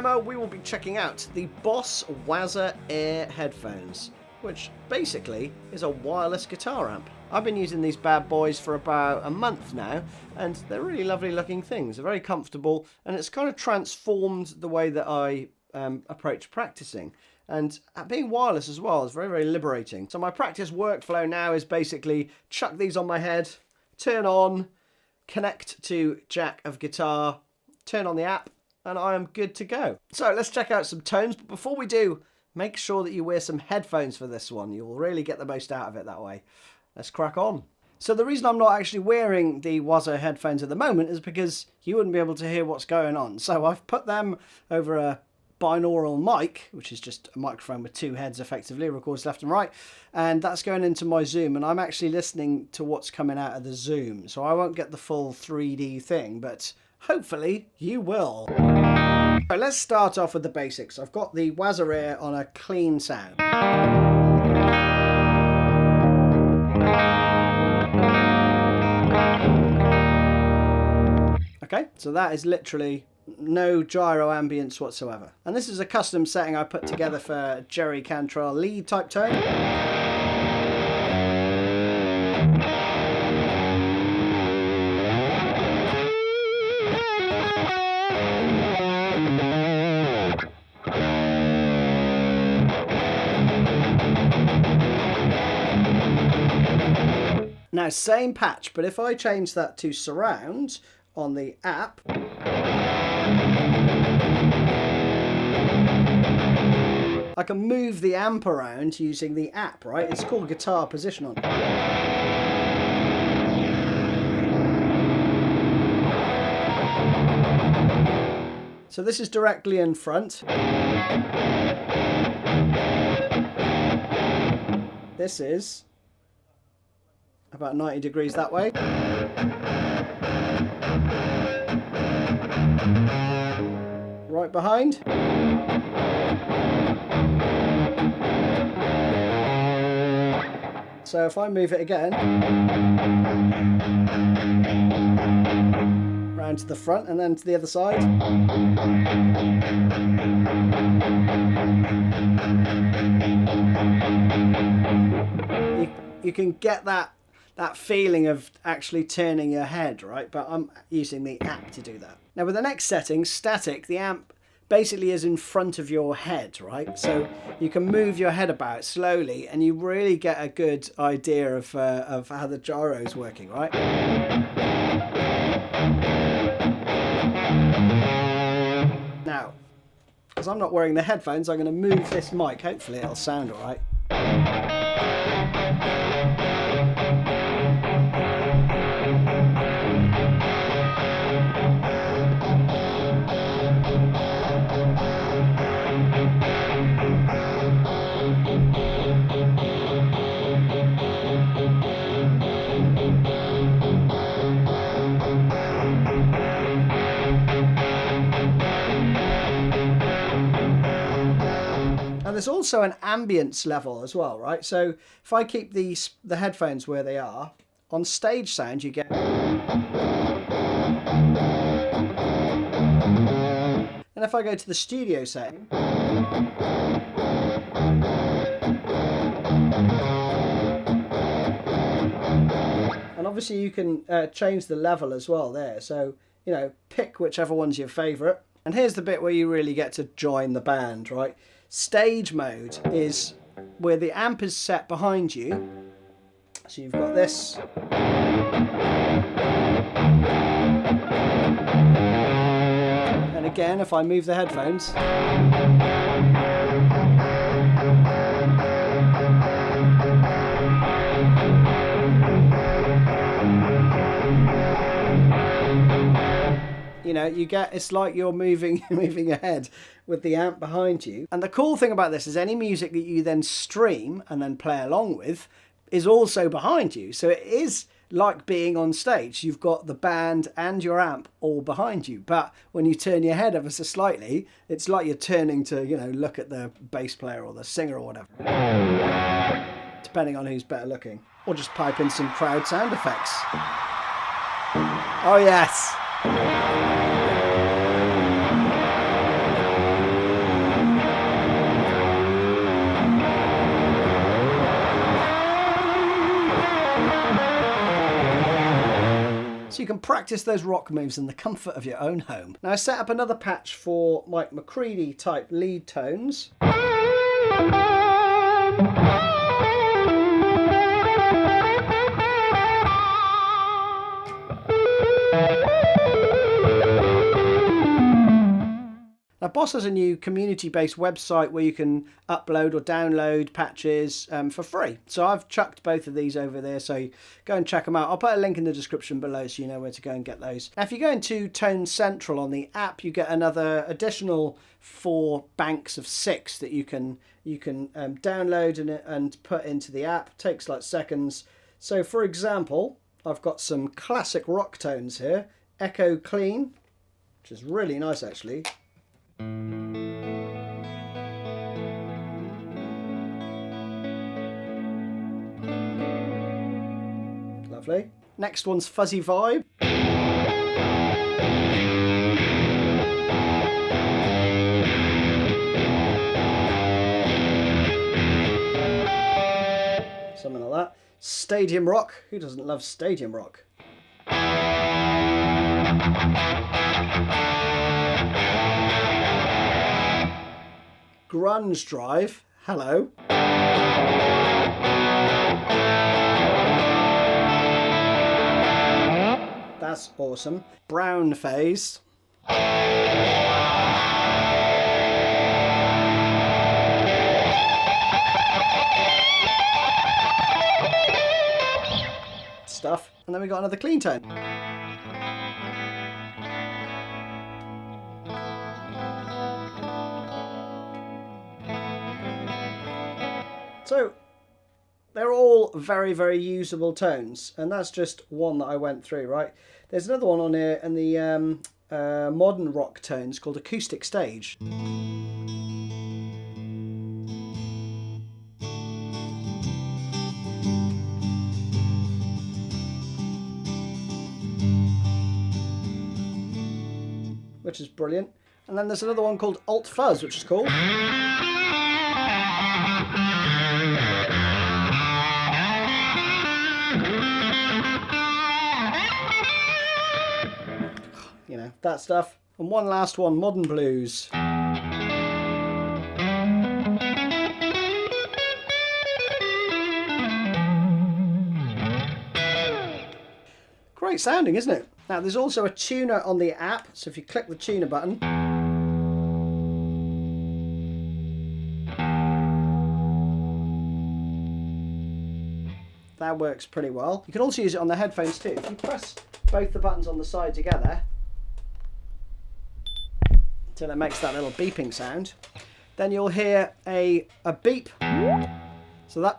demo, we will be checking out the Boss Waza Air Headphones, which basically is a wireless guitar amp. I've been using these bad boys for about a month now, and they're really lovely looking things. They're very comfortable, and it's kind of transformed the way that I approach practicing. And being wireless as well is very, very liberating. So my practice workflow now is basically chuck these on my head, turn on, connect to jack of guitar, turn on the app, and I am good to go. So let's check out some tones, but before we do, make sure that you wear some headphones for this one. You'll really get the most out of it that way. Let's crack on. So the reason I'm not actually wearing the Waza headphones at the moment is because you wouldn't be able to hear what's going on. So I've put them over a binaural mic, which is just a microphone with two heads effectively, records left and right, and that's going into my Zoom, and I'm actually listening to what's coming out of the Zoom, so I won't get the full 3D thing, but hopefully you will. So let's start off with the basics. I've got the Waza Air on a clean sound. Okay, so that is literally no gyro ambience whatsoever. And this is a custom setting I put together for Jerry Cantrell lead type tone. Now same patch, but if I change that to surround on the app, I can move the amp around using the app, right? It's called guitar position on. So this is directly in front. This is about 90 degrees that way. Right behind. So if I move it again, round to the front and then to the other side. You can get that feeling of actually turning your head, right? But I'm using the app to do that. Now with the next setting, static, the amp basically is in front of your head, right? So you can move your head about slowly and you really get a good idea of how the gyro is working, right? Now, as I'm not wearing the headphones, I'm going to move this mic. Hopefully it'll sound all right. There's also an ambience level as well, right? So if I keep the headphones where they are, on stage sound you get... And if I go to the studio setting... And obviously you can change the level as well there. So, you know, pick whichever one's your favourite. And here's the bit where you really get to join the band, right? Stage mode is where the amp is set behind you. So you've got this. And again, if I move the headphones. You know, you get, it's like you're moving ahead with the amp behind you. And the cool thing about this is any music that you then stream and then play along with is also behind you. So it is like being on stage. You've got the band and your amp all behind you. But when you turn your head ever so slightly, it's like you're turning to, you know, look at the bass player or the singer or whatever. Depending on who's better looking. Or just pipe in some crowd sound effects. Oh yes. you can practice those rock moves in the comfort of your own home. Now I set up another patch for Mike McCready type lead tones. Now, Boss has a new community-based website where you can upload or download patches for free. So I've chucked both of these over there, so go and check them out. I'll put a link in the description below so you know where to go and get those. Now, if you go into Tone Central on the app, you get another additional 4 banks of 6 that you can download and put into the app. It takes like seconds. So, for example, I've got some classic rock tones here. Echo Clean, which is really nice actually. Lovely. Next one's Fuzzy Vibe. Something like that. Stadium Rock. Who doesn't love Stadium Rock? Grunge Drive, hello. That's awesome. Brown Phase. Stuff. And then we got another clean tone. So they're all very, very usable tones, and that's just one that I went through, right? There's another one on here in the modern rock tones called Acoustic Stage. Which is brilliant. And then there's another one called Alt Fuzz, which is cool. You know, that stuff. And one last one, Modern Blues. Great sounding, isn't it? Now, there's also a tuner on the app, so if you click the tuner button, that works pretty well. You can also use it on the headphones too. If you press both the buttons on the side together until it makes that little beeping sound, then you'll hear a beep. So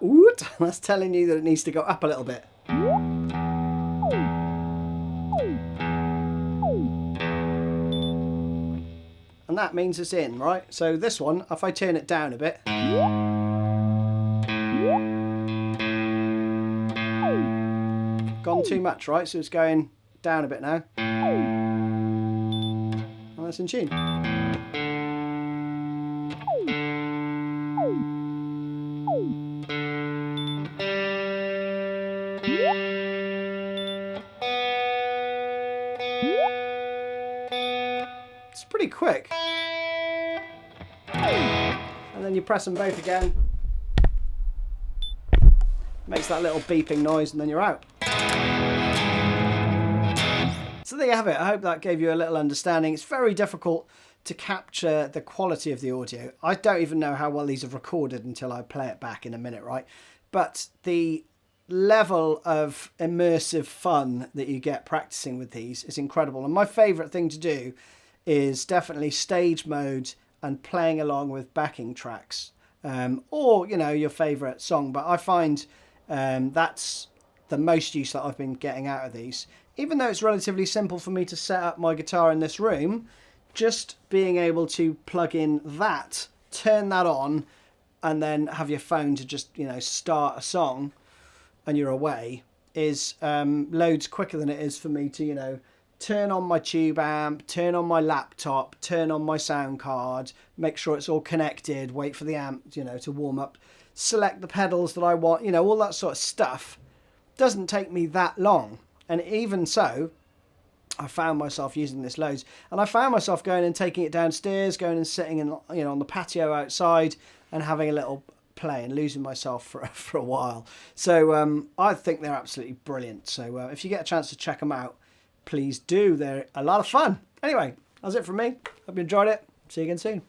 that's telling you that it needs to go up a little bit. And that means it's in, right? So this one, if I turn it down a bit, gone too much, right? So it's going down a bit now. And that's in tune. It's pretty quick. And then you press them both again. Makes that little beeping noise and then you're out. So there you have it. I hope that gave you a little understanding. It's very difficult to capture the quality of the audio. I don't even know how well these have recorded until I play it back in a minute, right? But the level of immersive fun that you get practicing with these is incredible. And my favourite thing to do is definitely stage mode and playing along with backing tracks. Or, you know, your favourite song. But I find that's the most use that I've been getting out of these. Even though it's relatively simple for me to set up my guitar in this room, just being able to plug in that, turn that on, and then have your phone to just, you know, start a song and you're away is loads quicker than it is for me to, you know, turn on my tube amp, turn on my laptop, turn on my sound card, make sure it's all connected, wait for the amp, you know, to warm up, select the pedals that I want, you know, all that sort of stuff. Doesn't take me that long. And even so, I found myself using this loads, and I found myself going and taking it downstairs, going and sitting in, on the patio outside and having a little play and losing myself for a while. So I think they're absolutely brilliant. So if you get a chance to check them out, please do. They're a lot of fun. Anyway, that's it from me. Hope you enjoyed it. See you again soon.